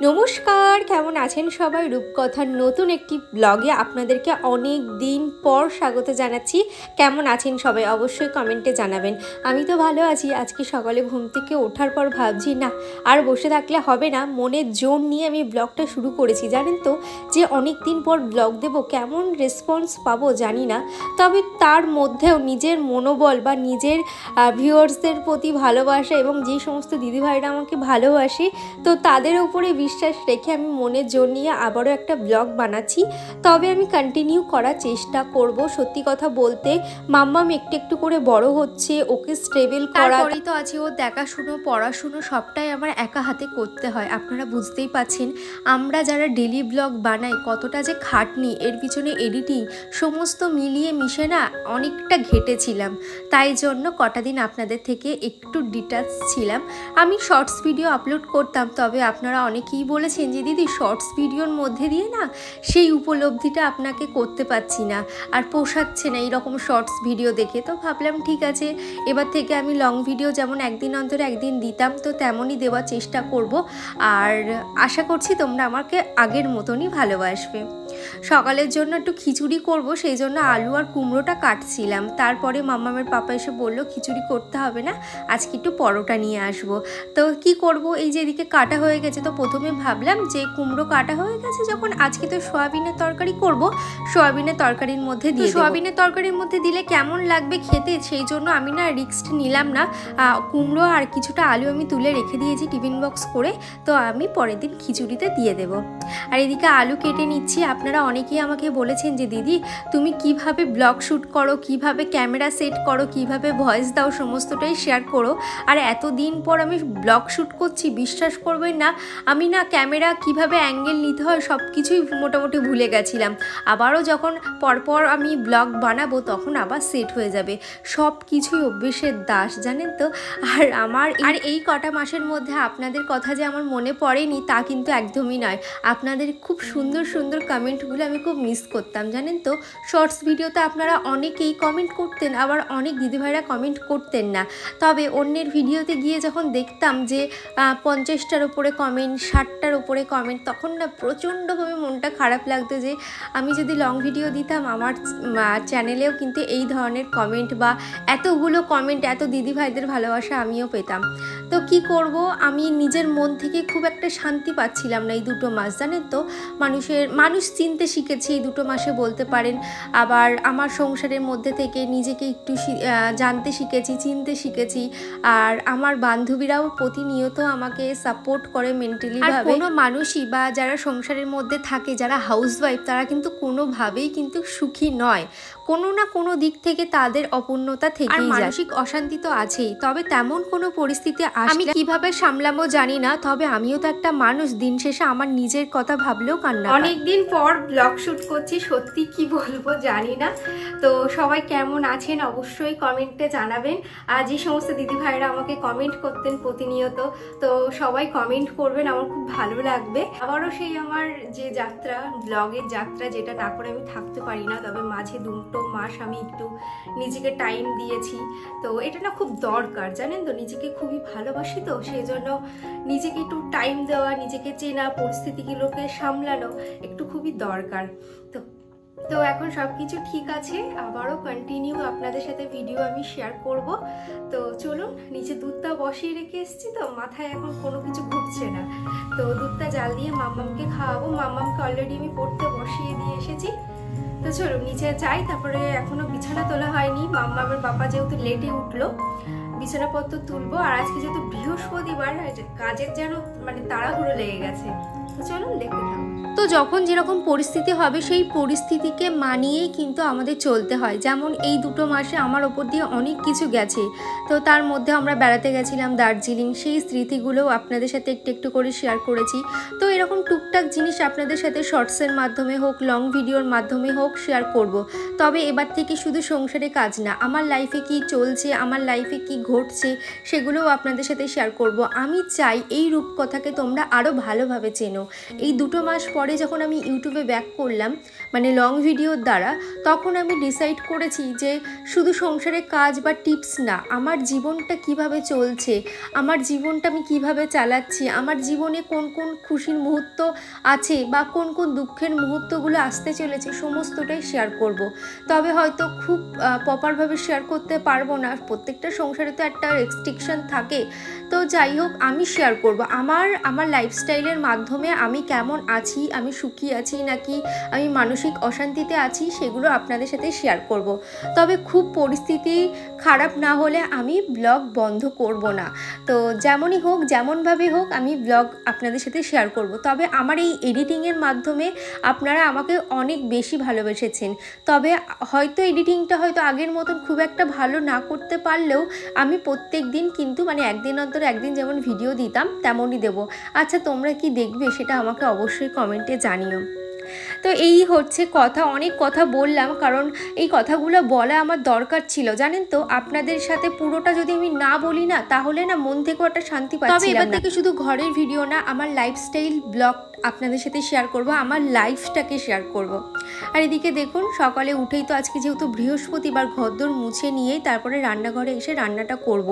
নমস্কার, কেমন আছেন সবাই? রূপকথার নতুন একটি ব্লগে আপনাদেরকে অনেক দিন পর স্বাগত জানাচ্ছি। কেমন আছেন সবাই অবশ্যই কমেন্টে জানাবেন। আমি তো ভালো আছি। আজকে সকালে ঘুম থেকে ওঠার পর ভাবছি না আর বসে থাকলে হবে না, মনের জোর নিয়ে আমি ব্লগটা শুরু করেছি। জানেন তো যে অনেক দিন পর ব্লগ দেব, কেমন রেসপন্স পাবো জানি না, তবে তার মধ্যেও নিজের মনোবল বা নিজের ভিউয়ার্সদের প্রতি ভালোবাসা এবং যে সমস্ত দিদিভাইরা আমাকে ভালোবাসে, তো তাদের উপরে বিশ্বাস রেখে আমি মনের জোর নিয়ে আবারও একটা ব্লগ বানাচ্ছি। তবে আমি কন্টিনিউ করার চেষ্টা করব। সত্যি কথা বলতে মাম্মাম একটু একটু করে বড় হচ্ছে, ওকে স্টেবল করা, তারপরেই তো আছে ও দেখাশুনো পড়াশুনো সবটাই আমার একা হাতে করতে হয়। আপনারা বুঝতেই পাচ্ছেন আমরা যারা ডেলি ব্লগ বানাই কতটা যে খাটনি, এর পিছনে এডিটিং সমস্ত মিলিয়ে মিশে না অনেকটা ঘেটেছিলাম। তাই জন্য কটা দিন আপনাদের থেকে একটু ডিটাচ ছিলাম। আমি শর্টস ভিডিও আপলোড করতাম, তবে আপনারা অনেকেই বলেছেন যে দিদি শর্টস ভিডিওর মধ্যে দিয়ে না সেই উপলব্ধিটা আপনাকে করতে পারছি না, আর পোষাচ্ছে না এইরকম শর্টস ভিডিও দেখে। তো ভাবলাম ঠিক আছে, এবার থেকে আমি লং ভিডিও যেমন একদিন অন্তরে একদিন দিতাম, তো তেমনই দেওয়ার চেষ্টা করব। আর আশা করছি তোমরা আমাকে আগের মতনই ভালোবাসবে। সকালের জন্য একটু খিচুড়ি করব, সেই জন্য আলু আর কুমড়োটা কাটছিলাম। তারপরে মাম্মামের পাপা এসে বললো খিচুড়ি করতে হবে না, আজকে একটু পরোটা নিয়ে আসবো। তো কি করব, এই যে এদিকে কাটা হয়ে গেছে, তো প্রথমে ভাবলাম যে কুমড়ো কাটা হয়ে গেছে যখন, আজকে তো সয়াবিনের তরকারি করব, সয়াবিনের তরকারির মধ্যে দিয়ে সয়াবিনের তরকারির মধ্যে দিলে কেমন লাগবে খেতে, সেই জন্য আমি না রিস্ক নিলাম না। কুমড়ো আর কিছুটা আলু আমি তুলে রেখে দিয়েছি টিফিন বক্স করে, তো আমি পরের দিন খিচুড়িতে দিয়ে দেব। আর এদিকে আলু কেটে নিচ্ছি। আপনারা অনেকেই আমাকে বলেছেন যে দিদি তুমি কিভাবে ব্লগ শ্যুট করো, কিভাবে ক্যামেরা সেট করো, কিভাবে ভয়েস দাও, সমস্তটাই শেয়ার করো। আর এতদিন পর আমি ব্লগ শ্যুট করছি, বিশ্বাস করবেন না আমি না ক্যামেরা কিভাবে অ্যাঙ্গেল নিতে হয় সব কিছুই মোটামুটি ভুলে গেছিলাম। আবারও যখন পরপর আমি ব্লগ বানাবো তখন আবার সেট হয়ে যাবে। সব কিছুই অভ্যেসের দাস, জানেন তো। আর এই কটা মাসের মধ্যে আপনাদের কথা যে আমার মনে পড়েনি তা কিন্তু একদমই নয়। আপনাদের খুব সুন্দর সুন্দর কমেন্টগুলো আমি খুব মিস করতাম, জানেন তো। শর্টস ভিডিওতে আপনারা অনেকেই কমেন্ট করতেন, আবার অনেক দিদিভাইরা কমেন্ট করতেন না। তবে অন্যের ভিডিওতে গিয়ে যখন দেখতাম যে 50টার উপরে কমেন্ট, 60টার উপরে কমেন্ট, তখন না প্রচণ্ডভাবে মনটা খারাপ লাগতো যে আমি যদি লং ভিডিও দিতাম আমার চ্যানেলেও কিন্তু এই ধরনের কমেন্ট বা এতগুলো কমেন্ট, এত দিদিভাইদের ভালোবাসা আমিও পেতাম। তো কি করব, আমি নিজের মন থেকে খুব একটা শান্তি পাচ্ছিলাম না এই দুটো মাস, জানেন তো। মানুষ চিনতে শিখেছি এই দুটো মাসে বলতে পারেন। আবার আমার সংসারের মধ্যে থেকে নিজেকে একটু জানতে শিখেছি, চিনতে শিখেছি। আর আমার বান্ধবীরাও প্রতিনিয়ত আমাকে সাপোর্ট করে মেন্টালি ভাবে। কোনো মানুষই বা যারা সংসারের মধ্যে থাকে, যারা হাউসওয়াইফ, তারা কিন্তু কোনোভাবেই কিন্তু সুখী নয়। কোনো না কোনো দিক থেকে তাদের অপূর্ণতা থেকে আর মানসিক অশান্তি তো আছেই। তবে তেমন কোনো পরিস্থিতি আমি কিভাবে সামলাবো জানি না, তবে আমিও তো একটা মানুষ। দিন শেষে আমার নিজের কথা ভাবলেও কান্না। অনেকদিন পর ব্লগ শুট করছি, সত্যি কি বলবো জানি না। তো সবাই কেমন আছেন অবশ্যই কমেন্টে জানাবেন। আর যে সমস্ত দিদিভাইরা আমাকে কমেন্ট করতেন প্রতিনিয়ত, তো সবাই কমেন্ট করবেন, আমার খুব ভালো লাগবে। আবারও সেই আমার যে যাত্রা, ব্লগের যাত্রা, যেটা না করে আমি থাকতে পারি না। তবে মাঝে 2 মাস আমি একটু নিজেকে টাইম দিয়েছি, তো এটা না খুব দরকার, জানেন তো। নিজেকে খুবই ভালোবাসি, তো সেই জন্য নিজেকে একটু টাইম দেওয়া, নিজেকে চেনা, পরিস্থিতিগুলোকে সামলানো একটু খুবই দরকার। তো এখন সব কিছু ঠিক আছে, আবারও কন্টিনিউ আপনাদের সাথে ভিডিও আমি শেয়ার করব। তো চলুন, নিচে দুধটা বসিয়ে রেখে এসেছি, তো মাথায় এখন কোনো কিছু ঘুরছে না। তো দুধটা জাল দিয়ে মাম্মামকে খাওয়াবো। মাম্মামকে অলরেডি আমি পড়তে বসিয়ে দিয়ে এসেছি। তো চলুন নিচে যাই। তারপরে এখনো বিছানা তোলা হয়নি, মাম্মামের বাবা যেহেতু লেটে উঠলো, বিছানাপত্র তুলবো। আর আজকে যেহেতু বৃহস্পতিবার, কাজের যেন তাড়াহুড়ো লেগে গেছে। তো চলুন দেখতে থাকুন। তো যখন যেরকম পরিস্থিতি হবে সেই পরিস্থিতিকে মানিয়েই কিন্তু আমাদের চলতে হয়। যেমন এই 2 মাসে আমার ওপর দিয়ে অনেক কিছু গেছে। তো তার মধ্যে আমরা বেড়াতে গেছিলাম দার্জিলিং, সেই স্মৃতিগুলোও আপনাদের সাথে একটু একটু করে শেয়ার করেছি। তো এরকম টুকটাক জিনিস আপনাদের সাথে শর্টসের মাধ্যমে হোক, লং ভিডিওর মাধ্যমে হোক শেয়ার করব। তবে এবার থেকে শুধু সংসারে কাজ না, আমার লাইফে কি চলছে, আমার লাইফে কি ঘটছে, সেগুলোও আপনাদের সাথে শেয়ার করব। আমি চাই এই রূপকথাকে তোমরা আরও ভালোভাবে চেনো। এই 2 মাস পরে যখন আমি ইউটিউবে ব্যাক করলাম মানে লং ভিডিওর দ্বারা, তখন আমি ডিসাইড করেছি যে শুধু সংসারে কাজ বা টিপস না, আমার জীবনটা কিভাবে চলছে, আমার জীবনটা আমি কিভাবে চালাচ্ছি, আমার জীবনে কোন কোন খুশির মুহূর্ত আছে বা কোন কোন দুঃখের মুহূর্তগুলো আসতে চলেছে সমস্তটাই শেয়ার করব। তবে হয়তো খুব প্রপারভাবে শেয়ার করতে পারবো না, প্রত্যেকটা সংসারে তো একটা রেস্ট্রিকশন থাকে। তো যাই হোক, আমি শেয়ার করব আমার লাইফস্টাইলের মাধ্যমে আমি কেমন আছি, আমি সুখী আছি নাকি আমি মানসিক অশান্তিতে আছি, সেগুলো আপনাদের সাথে শেয়ার করব। তবে খুব পরিস্থিতি খারাপ না হলে আমি ব্লগ বন্ধ করব না। তো যেমনই হোক, যেমনভাবে হোক, আমি ব্লগ আপনাদের সাথে শেয়ার করব। তবে আমার এই এডিটিংয়ের মাধ্যমে আপনারা আমাকে অনেক বেশি ভালোবেসেছেন। তবে হয়তো এডিটিংটা হয়তো আগের মতন খুব একটা ভালো না করতে পারলেও আমি প্রত্যেক দিন কিন্তু মানে একদিন অন্তর একদিন যেমন ভিডিও দিতাম তেমনই দেব। আচ্ছা, তোমরা কি দেখবে সেটা আমাকে অবশ্যই কমেন্টে জানিও। তো এই হচ্ছে কথা, অনেক কথা বললাম, কারণ এই কথাগুলো বলা আমার দরকার ছিল, জানেন তো। আপনাদের সাথে পুরোটা যদি আমি না বলি না, তাহলে না মন থেকেও একটা শান্তি পাচ্ছি। তবে এবার থেকে শুধু ঘরের ভিডিও না, আমার লাইফস্টাইল ব্লগ আপনাদের সাথে শেয়ার করব, আমার লাইফটাকে শেয়ার করব। আর এদিকে দেখুন, সকালে উঠেই তো আজকে যেহেতু বৃহস্পতিবার, ঘরদোর মুছে নিয়েই তারপরে রান্নাঘরে এসে রান্নাটা করব।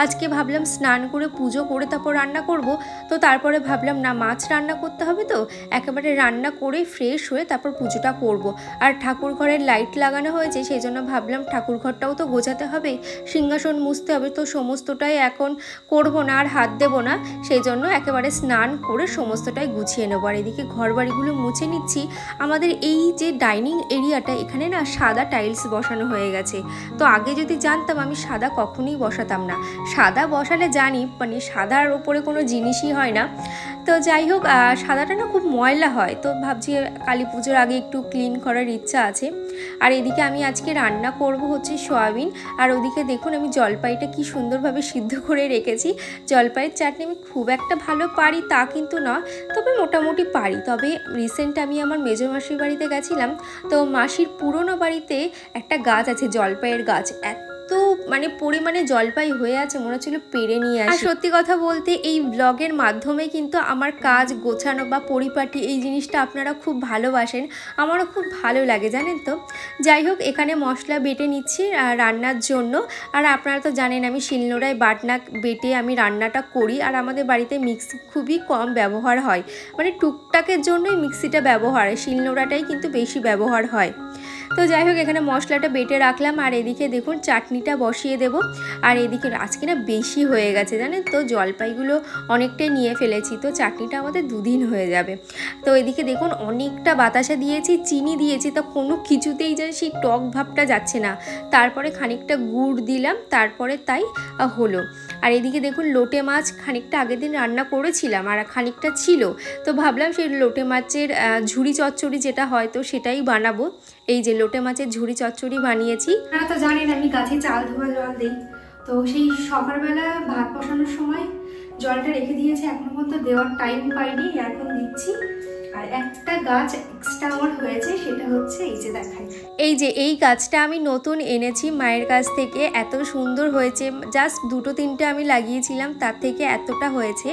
আজকে ভাবলাম স্নান করে পুজো করে তারপর রান্না করব। তো তারপরে ভাবলাম না, মাছ রান্না করতে হবে, তো একেবারে রান্না করে ফ্রেশ হয়ে তারপর পুজোটা করব। আর ঠাকুর ঘরের লাইট লাগানো হয়েছে, সেই জন্য ভাবলাম ঠাকুর ঘরটাও তো গোছাতে হবে, সিংহাসন মুছতে হবে, তো সমস্তটাই এখন করব না, আর হাত দেব না। সেই জন্য একেবারে স্নান করে সমস্তটাই গুছিয়ে নেবো। আর এদিকে ঘর বাড়িগুলো মুছে নিচ্ছি। আমাদের এই যে ডাইনিং এরিয়াটা, এখানে না সাদা টাইলস বসানো হয়ে গেছে। তো আগে যদি জানতাম, আমি সাদা কখনোই বসাতাম না। সাদা বসালে জানি মানে সাদার ওপরে কোনো জিনিসই হয় না। তো যাই হোক, সাদাটা না খুব ময়লা হয়, তো ভাবছি কালী পুজোর আগে একটু ক্লিন করার ইচ্ছা আছে। আর এদিকে আমি আজকে রান্না করব হচ্ছে সয়াবিন। আর ওদিকে দেখুন, আমি জলপাইটা কি সুন্দরভাবে সিদ্ধ করে রেখেছি। জলপাইয়ের চাটনি আমি খুব একটা ভালো পারি তা কিন্তু না, তবে মোটামুটি পারি। তবে রিসেন্ট আমি আমার মেজো মাসির বাড়িতে গেছিলাম, তো মাসির পুরনো বাড়িতে একটা গাছ আছে, জলপাইয়ের গাছ। তো মানে পরিমাণে জলপাই হয়ে আছে, মনে হচ্ছিল পেরে নিয়ে আসি। আর সত্যি কথা বলতে, এই ব্লগের মাধ্যমে কিন্তু আমার কাজ গোছানো বা পরিপাটি এই জিনিসটা আপনারা খুব ভালোবাসেন, আমারও খুব ভালো লাগে, জানেন তো। যাই হোক, এখানে মশলা বেটে নিচ্ছি রান্নার জন্য। আর আপনারা তো জানেন আমি শিলনোড়ায় বাটনা বেটে আমি রান্নাটা করি। আর আমাদের বাড়িতে মিক্সি খুবই কম ব্যবহার হয়, মানে টুকটাকের জন্যই মিক্সিটা ব্যবহার হয়, শিলনোড়াটাই কিন্তু বেশি ব্যবহার হয়। তো যাই হোক, এখানে মশলাটা বেটে রাখলাম। আর এদিকে দেখুন চাটনিটা বসিয়ে দেব। আর এদিকে আজকে না বেশি হয়ে গেছে, জানেন তো, জলপাইগুলো অনেকটাই নিয়ে ফেলেছি, তো চাটনিটা আমাদের 2 দিন হয়ে যাবে। তো এদিকে দেখুন অনেকটা বাতাসা দিয়েছি, চিনি দিয়েছি, তো কোনো কিছুতেই যেন সেই টক ভাবটা যাচ্ছে না। তারপরে খানিকটা গুড় দিলাম, তারপরে তাই হলো। আর এদিকে দেখুন লোটে মাছ খানিকটা আগের দিন রান্না করেছিলাম আর খানিকটা ছিল, তো ভাবলাম সেই লোটে মাছের ঝুড়ি চচ্চড়ি যেটা হয়, তো সেটাই বানাবো। এই যে লোটে মাছের ঝুড়ি চচ্চড়ি বানিয়েছি। আপনারা তো জানেন আমি গাছে চাল ধোয়া জল দিই, তো সেই সকালবেলা ভাত বসানোর সময় জলটা রেখে দিয়েছি, এখনো পর্যন্ত দেওয়ার টাইম পাইনি, এখন দিচ্ছি। আর একটা গাছ এক্সট্রা আমার হয়েছে, সেটা হচ্ছে এই যে দেখাই, এই যে এই গাছটা আমি নতুন এনেছি মায়ের কাছ থেকে, এত সুন্দর হয়েছে। জাস্ট 2-3টে আমি লাগিয়েছিলাম, তার থেকে এতটা হয়েছে।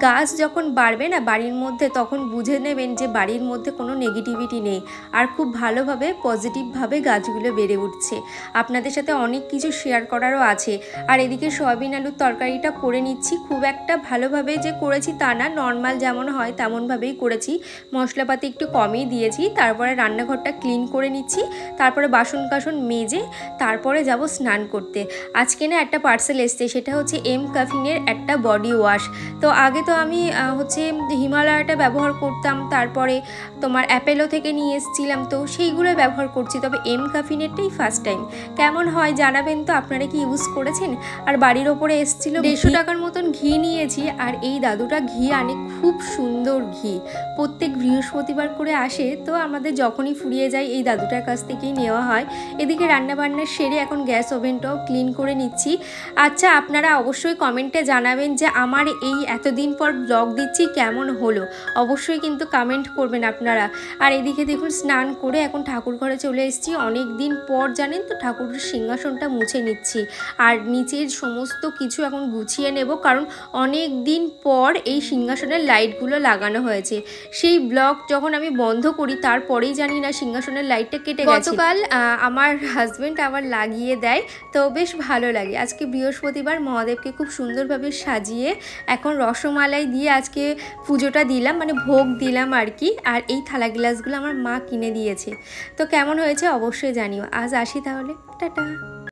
গাছ যখন বাড়বে না বাড়ির মধ্যে, তখন বুঝে নেবেন যে বাড়ির মধ্যে কোনো নেগেটিভিটি নেই, আর খুব ভালোভাবে পজিটিভভাবে গাছগুলো বেড়ে উঠছে। আপনাদের সাথে অনেক কিছু শেয়ার করারও আছে। আর এদিকে সয়াবিন আলুর তরকারিটা করে নিচ্ছি, খুব একটা ভালোভাবে যে করেছি তা না, নর্মাল যেমন হয় তেমনভাবেই করেছি, মশলাপাতি একটু কমই দিয়েছি। তারপরে রান্নাঘরটা ক্লিন করে নিচ্ছি, তারপরে বাসন কাসন মেজে তারপরে যাব স্নান করতে। আজকে না একটা পার্সেল এসছে, সেটা হচ্ছে এম কাফিনের একটা বডি ওয়াশ। তো আগে তো আমি হচ্ছে হিমালয়াটা ব্যবহার করতাম, তারপরে তোমার অ্যাপেলো থেকে নিয়ে এসেছিলাম, তো সেইগুলো ব্যবহার করছি। তবে এম কাফিনেরটাই ফার্স্ট টাইম। কেমন হয় জানাবেন তো, আপনারা কি ইউজ করেছেন। আর বাড়ির ওপরে এসেছিলো 150 টাকার মতন ঘি নিয়েছি। আর এই দাদুটা ঘি আনে, খুব সুন্দর ঘি, প্রত্যেক বৃহস্পতিবার করে আসে, তো আমাদের যখনই ফুরিয়ে যায় এই দাদুটার কাছ থেকেই নেওয়া হয়। এদিকে রান্নাবান্না সেরে এখন গ্যাস ওভেনটাও ক্লিন করে নিচ্ছি। আচ্ছা, আপনারা অবশ্যই কমেন্টে জানাবেন যে আমার এই এতদিন পর ব্লগ দিচ্ছি কেমন হলো, অবশ্যই কিন্তু কমেন্ট করবেন আপনারা। আর এদিকে দেখুন স্নান করে এখন ঠাকুর ঘরে চলে এসেছি। অনেক দিন পর জানেন তো ঠাকুরের সিংহাসনটা মুছে নিচ্ছি আর নিচের সমস্ত কিছু এখন গুছিয়ে নেব, কারণ অনেক দিন পর এই সিংহাসনের লাইটগুলো লাগানো হয়েছে। সেই ব্লগ যখন আমি বন্ধ করি তারপরেই জানি না সিংহাসনের লাইটটা কেটে গেছে। গতকাল আমার হাজব্যান্ড আবার লাগিয়ে দেয়, তো বেশ ভালো লাগে। আজকে বৃহস্পতিবার মহাদেবকে খুব সুন্দরভাবে সাজিয়ে এখন রসমালাই দিয়ে আজকে পুজোটা দিলাম, মানে ভোগ দিলাম আর কি। আর এই থালা গ্লাসগুলো আমার মা কিনে দিয়েছে। তো কেমন হয়েছে অবশ্যই জানিও। আজ আসি তাহলে, টাটা।